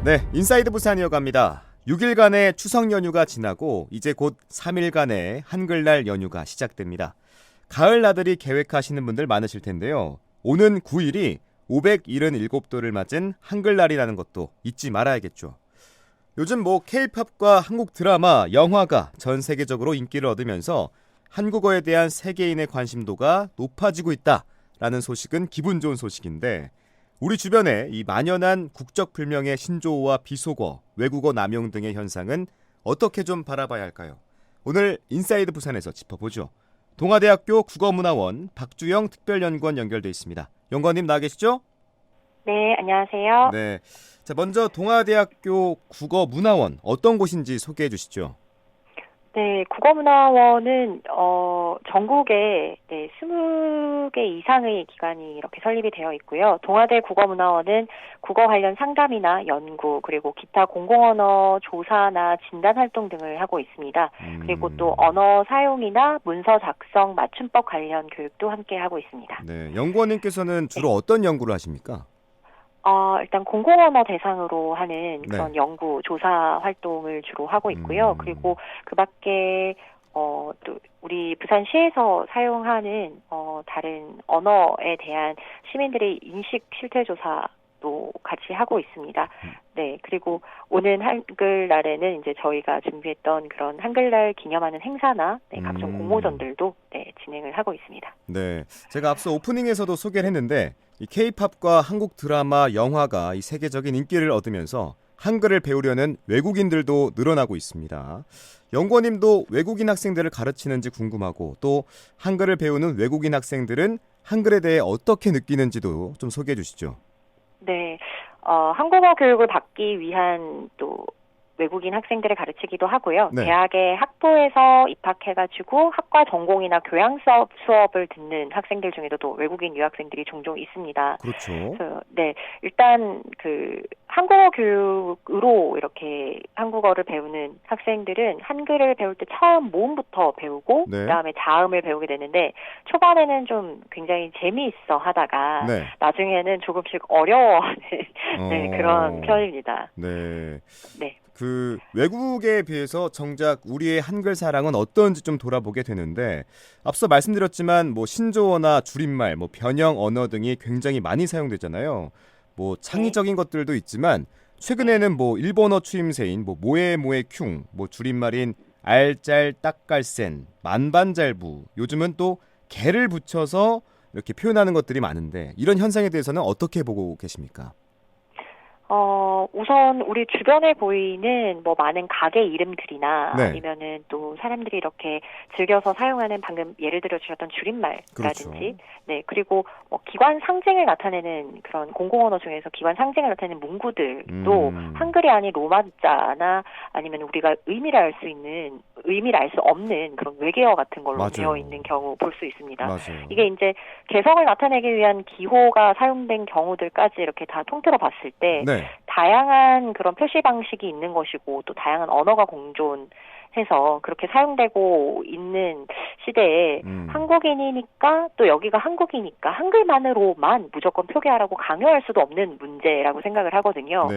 네, 인사이드 부산 이어갑니다. 6일간의 추석 연휴가 지나고 이제 곧 3일간의 한글날 연휴가 시작됩니다. 가을 나들이 계획하시는 분들 많으실 텐데요. 오는 9일이 577도를 맞은 한글날이라는 것도 잊지 말아야겠죠. 요즘 K-팝과 한국 드라마, 영화가 전 세계적으로 인기를 얻으면서 한국어에 대한 세계인의 관심도가 높아지고 있다라는 소식은 기분 좋은 소식인데, 우리 주변에 이 만연한 국적불명의 신조어와 비속어, 외국어 남용 등의 현상은 어떻게 좀 바라봐야 할까요? 오늘 인사이드 부산에서 짚어보죠. 동아대학교 국어문화원 박주영 특별연구원 연결돼 있습니다. 연구원님 나와 계시죠? 네, 안녕하세요. 네. 자, 먼저 동아대학교 국어문화원 어떤 곳인지 소개해 주시죠. 네, 국어문화원은 전국에 20개 이상의 기관이 이렇게 설립이 되어 있고요. 동아대 국어문화원은 국어 관련 상담이나 연구, 그리고 기타 공공언어 조사나 진단 활동 등을 하고 있습니다. 그리고 또 언어 사용이나 문서 작성, 맞춤법 관련 교육도 함께 하고 있습니다. 네, 연구원님께서는 주로 어떤 연구를 하십니까? 일단 공공언어 대상으로 하는 그런 연구, 조사 활동을 주로 하고 있고요. 그리고 그 밖에, 또 우리 부산시에서 사용하는, 다른 언어에 대한 시민들의 인식 실태 조사도 같이 하고 있습니다. 네. 그리고 오는 한글날에는 이제 저희가 준비했던 그런 한글날 기념하는 행사나 각종 공모전들도 진행을 하고 있습니다. 네. 제가 앞서 오프닝에서도 소개를 했는데, 이 K-팝과 한국 드라마, 영화가 이 세계적인 인기를 얻으면서 한글을 배우려는 외국인들도 늘어나고 있습니다. 연구원님도 외국인 학생들을 가르치는지 궁금하고, 또 한글을 배우는 외국인 학생들은 한글에 대해 어떻게 느끼는지도 좀 소개해 주시죠. 네. 한국어 교육을 받기 위한 또 외국인 학생들을 가르치기도 하고요. 네. 대학의 학부에서 입학해가지고 학과 전공이나 교양 수업을 듣는 학생들 중에도 또 외국인 유학생들이 종종 있습니다. 그렇죠. 그래서 일단 한국어 교육으로 이렇게 한국어를 배우는 학생들은 한글을 배울 때 처음 모음부터 배우고 그다음에 자음을 배우게 되는데, 초반에는 좀 굉장히 재미있어 하다가 나중에는 조금씩 어려워하는 그런 편입니다. 네. 네. 그 외국에 비해서 정작 우리의 한글 사랑은 어떤지 좀 돌아보게 되는데, 앞서 말씀드렸지만 신조어나 줄임말, 변형 언어 등이 굉장히 많이 사용되잖아요. 창의적인 것들도 있지만 최근에는 일본어 추임새인 모에모에 큉, 줄임말인 알짤 딱갈센, 만반잘부, 요즘은 또 개를 붙여서 이렇게 표현하는 것들이 많은데, 이런 현상에 대해서는 어떻게 보고 계십니까? 우선 우리 주변에 보이는 많은 가게 이름들이나 아니면은 또 사람들이 이렇게 즐겨서 사용하는, 방금 예를 들어 주셨던 줄임말이라든지, 그리고 기관 상징을 나타내는 그런 공공언어 중에서 기관 상징을 나타내는 문구들도 한글이 아닌 로마자나 아니면 우리가 의미를 알 수 없는 그런 외계어 같은 걸로 되어 있는 경우 볼 수 있습니다. 맞아요. 이게 이제 개성을 나타내기 위한 기호가 사용된 경우들까지 이렇게 다 통틀어 봤을 때 다양한 그런 표시 방식이 있는 것이고, 또 다양한 언어가 공존해서 그렇게 사용되고 있는 시대에 한국인이니까, 또 여기가 한국이니까 한글만으로만 무조건 표기하라고 강요할 수도 없는 문제라고 생각을 하거든요.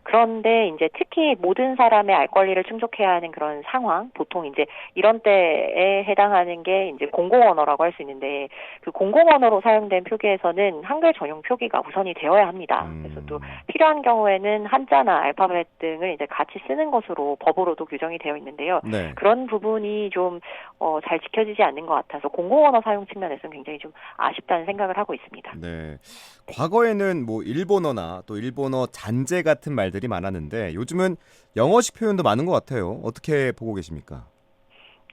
그런데 이제 특히 모든 사람의 알 권리를 충족해야 하는 그런 상황, 보통 이제 이런 때에 해당하는 게 이제 공공언어라고 할 수 있는데, 그 공공언어로 사용된 표기에서는 한글 전용 표기가 우선이 되어야 합니다. 그래서 또 필요한 경우에는 한자나 알파벳 등을 이제 같이 쓰는 것으로 법으로도 규정이 되어 있는데요. 그런 부분이 좀 잘 지켜지지 않는 것 같아서 공공언어 사용 측면에서는 굉장히 좀 아쉽다는 생각을 하고 있습니다. 과거에는 일본어나 또 일본어 잔재 같은 말들이 많았는데, 요즘은 영어식 표현도 많은 것 같아요. 어떻게 보고 계십니까?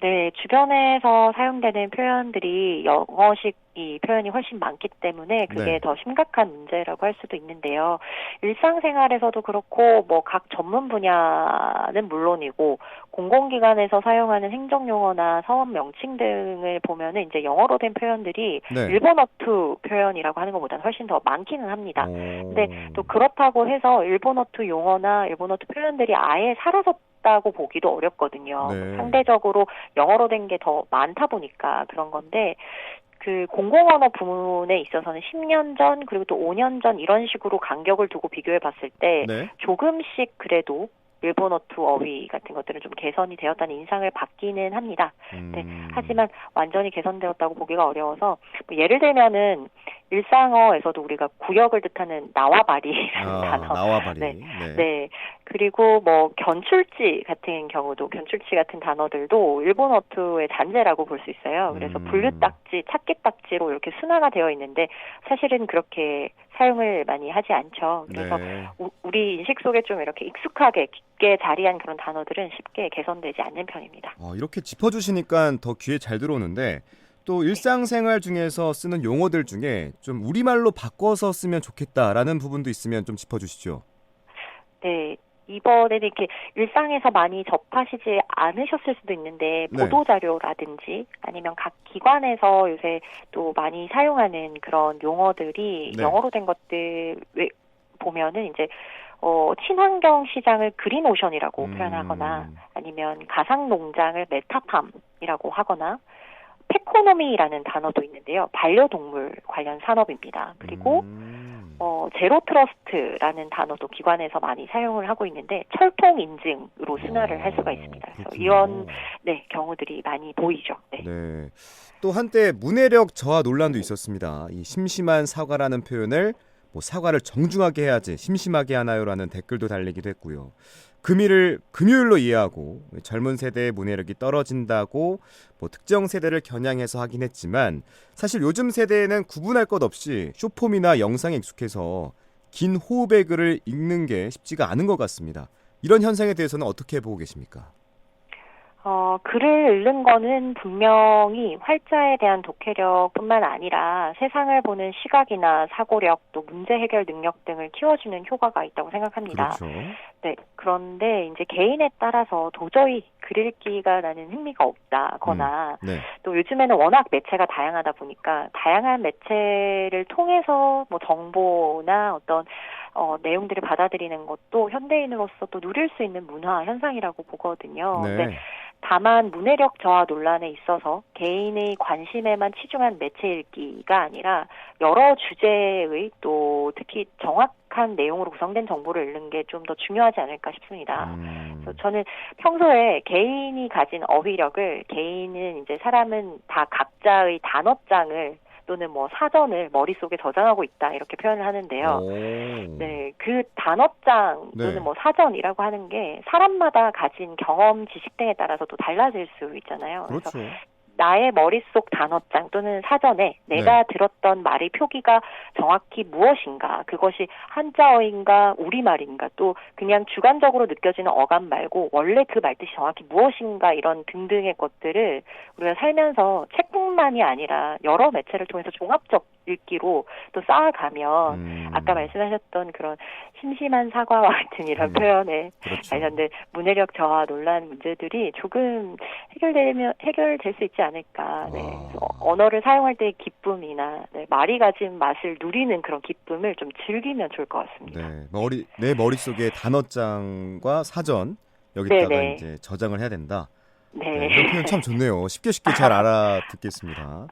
네, 주변에서 사용되는 표현들이 영어식 이 표현이 훨씬 많기 때문에 그게 더 심각한 문제라고 할 수도 있는데요. 일상생활에서도 그렇고 각 전문 분야는 물론이고 공공기관에서 사용하는 행정용어나 사업 명칭 등을 보면은 이제 영어로 된 표현들이 일본어투 표현이라고 하는 것보다는 훨씬 더 많기는 합니다. 근데 또 그렇다고 해서 일본어투 용어나 일본어투 표현들이 아예 사라졌다고 보기도 어렵거든요. 상대적으로 영어로 된 게 더 많다 보니까 그런 건데, 그 공공언어 부문에 있어서는 10년 전 그리고 또 5년 전 이런 식으로 간격을 두고 비교해 봤을 때 네. 조금씩 그래도 일본어2 어휘 같은 것들은 좀 개선이 되었다는 인상을 받기는 합니다. 네, 하지만 완전히 개선되었다고 보기가 어려워서 뭐 예를 들면은 일상어에서도 우리가 구역을 뜻하는 나와바리라는 단어, 나와바리. 네, 네, 그리고 뭐 견출지 같은 경우도 견출지 같은 단어들도 일본어2의 잔재라고 볼 수 있어요. 그래서 분류딱지, 찾기딱지로 이렇게 순화가 되어 있는데 사실은 그렇게 사용을 많이 하지 않죠. 그래서 네. 우리 인식 속에 좀 이렇게 익숙하게 깊게 자리한 그런 단어들은 쉽게 개선되지 않는 편입니다. 이렇게 짚어주시니까 더 귀에 잘 들어오는데 또 일상생활 중에서 쓰는 용어들 중에 좀 우리말로 바꿔서 쓰면 좋겠다라는 부분도 있으면 좀 짚어주시죠. 네. 이번에는 이렇게 일상에서 많이 접하시지 않으셨을 수도 있는데 보도자료라든지 아니면 각 기관에서 요새 또 많이 사용하는 그런 용어들이 영어로 된 것들 보면은 이제 친환경 시장을 그린오션이라고 표현하거나 아니면 가상농장을 메타팜이라고 하거나 페코노미라는 단어도 있는데요. 반려동물 관련 산업입니다. 그리고 제로 트러스트라는 단어도 기관에서 많이 사용을 하고 있는데 철통 인증으로 순화를 할 수가 있습니다. 그래서 이런 경우들이 많이 보이죠. 네. 또 한때 문해력 저하 논란도 있었습니다. 이 심심한 사과라는 표현을 뭐 사과를 정중하게 해야지 심심하게 하나요라는 댓글도 달리기도 했고요. 금일을 금요일로 이해하고 젊은 세대의 문해력이 떨어진다고 뭐 특정 세대를 겨냥해서 하긴 했지만 사실 요즘 세대에는 구분할 것 없이 쇼폼이나 영상에 익숙해서 긴 호흡의 글을 읽는 게 쉽지가 않은 것 같습니다. 이런 현상에 대해서는 어떻게 보고 계십니까? 글을 읽는 거는 분명히 활자에 대한 독해력뿐만 아니라 세상을 보는 시각이나 사고력, 또 문제 해결 능력 등을 키워주는 효과가 있다고 생각합니다. 그렇죠. 네, 그런데 이제 개인에 따라서 도저히 글 읽기가 나는 흥미가 없다거나 또 요즘에는 워낙 매체가 다양하다 보니까 다양한 매체를 통해서 뭐 정보나 어떤 내용들을 받아들이는 것도 현대인으로서 또 누릴 수 있는 문화 현상이라고 보거든요. 네. 다만 문해력 저하 논란에 있어서 개인의 관심에만 치중한 매체 읽기가 아니라 여러 주제의 또 특히 정확한 내용으로 구성된 정보를 읽는 게 좀 더 중요하지 않을까 싶습니다. 그래서 저는 평소에 개인이 가진 어휘력을 개인은 이제 사람은 다 각자의 단어장을 또는 뭐 사전을 머릿속에 저장하고 있다 이렇게 표현을 하는데요. 네, 그 단어장 또는 뭐 사전이라고 하는 게 사람마다 가진 경험, 지식 등에 따라서 또 달라질 수 있잖아요. 그렇죠. 그래서 나의 머릿속 단어장 또는 사전에 내가 들었던 말의 표기가 정확히 무엇인가, 그것이 한자어인가 우리말인가, 또 그냥 주관적으로 느껴지는 어감 말고 원래 그 말뜻이 정확히 무엇인가, 이런 등등의 것들을 우리가 살면서 책뿐만이 아니라 여러 매체를 통해서 종합적 읽기로 또 쌓아가면 아까 말씀하셨던 그런 심심한 사과와 같은 이런 표현에 관련된 문해력 저하 논란 문제들이 조금 해결될 수 있지 않을까. 네. 언어를 사용할 때의 기쁨이나 말이 가진 맛을 누리는 그런 기쁨을 좀 즐기면 좋을 것 같습니다. 내 머릿속에 단어장과 사전 여기다가 이제 저장을 해야 된다. 이런 표현 참 좋네요. 쉽게 잘 알아듣겠습니다.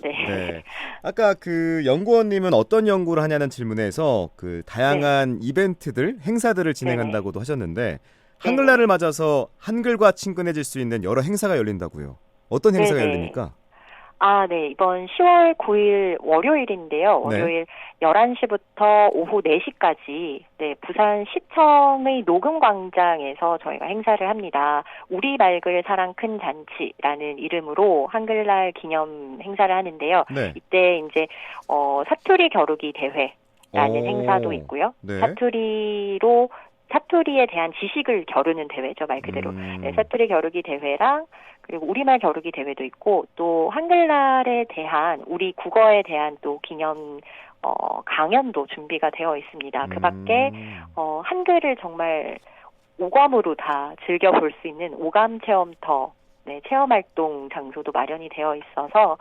네. 아까 그 연구원님은 어떤 연구를 하냐는 질문에서 그 다양한 이벤트들, 행사들을 진행한다고도 하셨는데 한글날을 맞아서 한글과 친근해질 수 있는 여러 행사가 열린다고요. 어떤 행사가 열립니까? 네. 이번 10월 9일 월요일인데요. 월요일 11시부터 오후 4시까지 부산시청의 녹음광장에서 저희가 행사를 합니다. 우리말글 사랑 큰 잔치라는 이름으로 한글날 기념 행사를 하는데요. 이때 이제 사투리 겨루기 대회라는 행사도 있고요. 사투리에 대한 지식을 겨루는 대회죠, 말 그대로. 사투리 겨루기 대회랑 그리고 우리말 겨루기 대회도 있고, 또 한글날에 대한, 우리 국어에 대한 또 기념 강연도 준비가 되어 있습니다. 그 밖에 한글을 정말 오감으로 다 즐겨볼 수 있는 오감 체험터, 체험활동 장소도 마련이 되어 있어서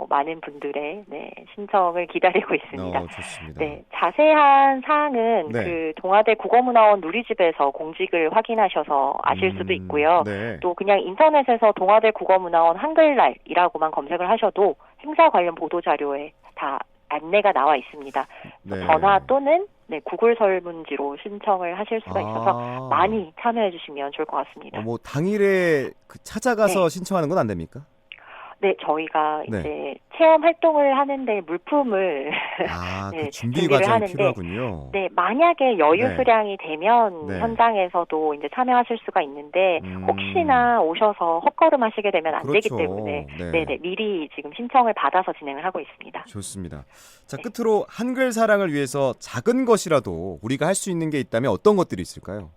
많은 분들의 신청을 기다리고 있습니다. 좋습니다. 네, 자세한 사항은 네. 그 동아대 국어문화원 누리집에서 공직을 확인하셔서 아실 수도 있고요. 네. 또 그냥 인터넷에서 동아대 국어문화원 한글날이라고만 검색을 하셔도 행사 관련 보도 자료에 다 안내가 나와 있습니다. 네. 전화 또는 구글 설문지로 신청을 하실 수가 있어서 많이 참여해 주시면 좋을 것 같습니다. 뭐 당일에 찾아가서 신청하는 건 안 됩니까? 네, 저희가 이제 체험 활동을 하는데 물품을 그 준비 과정이 필요하군요. 네, 만약에 여유 수량이 되면 현장에서도 이제 참여하실 수가 있는데 혹시나 오셔서 헛걸음하시게 되면 안 되기 때문에 미리 지금 신청을 받아서 진행을 하고 있습니다. 좋습니다. 자, 끝으로 한글 사랑을 위해서 작은 것이라도 우리가 할 수 있는 게 있다면 어떤 것들이 있을까요?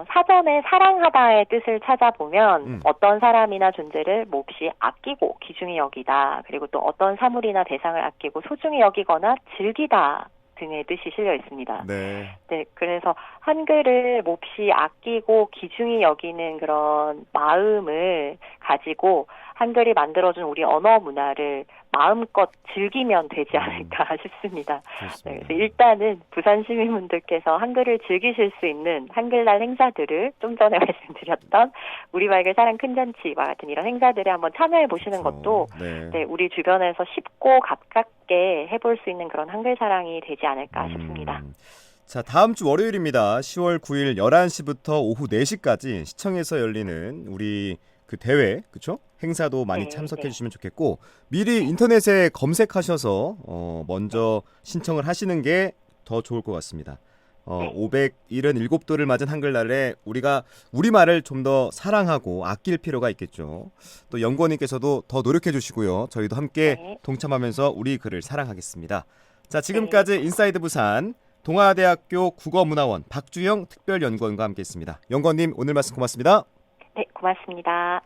사전에 사랑하다의 뜻을 찾아보면 어떤 사람이나 존재를 몹시 아끼고 귀중히 여기다. 그리고 또 어떤 사물이나 대상을 아끼고 소중히 여기거나 즐기다 등의 뜻이 실려 있습니다. 네, 그래서 한글을 몹시 아끼고 귀중히 여기는 그런 마음을 가지고 한글이 만들어준 우리 언어 문화를 마음껏 즐기면 되지 않을까 싶습니다. 그래서 일단은 부산 시민분들께서 한글을 즐기실 수 있는 한글날 행사들을 좀 전에 말씀드렸던 우리말글 사랑 큰잔치와 같은 이런 행사들에 한번 참여해 보시는 것도 우리 주변에서 쉽고 가깝게 해볼 수 있는 그런 한글 사랑이 되지 않을까 싶습니다. 자, 다음 주 월요일입니다. 10월 9일 11시부터 오후 4시까지 시청에서 열리는 우리 그 대회, 그렇죠? 행사도 많이 참석해 주시면 좋겠고 미리 인터넷에 검색하셔서 먼저 신청을 하시는 게 더 좋을 것 같습니다. 577도를 맞은 한글날에 우리가 우리말을 좀 더 사랑하고 아낄 필요가 있겠죠. 또 연구원님께서도 더 노력해 주시고요. 저희도 함께 동참하면서 우리 글을 사랑하겠습니다. 자, 지금까지 인사이드 부산 동아대학교 국어문화원 박주영 특별연구원과 함께했습니다. 연구원님 오늘 말씀 고맙습니다. 네, 고맙습니다.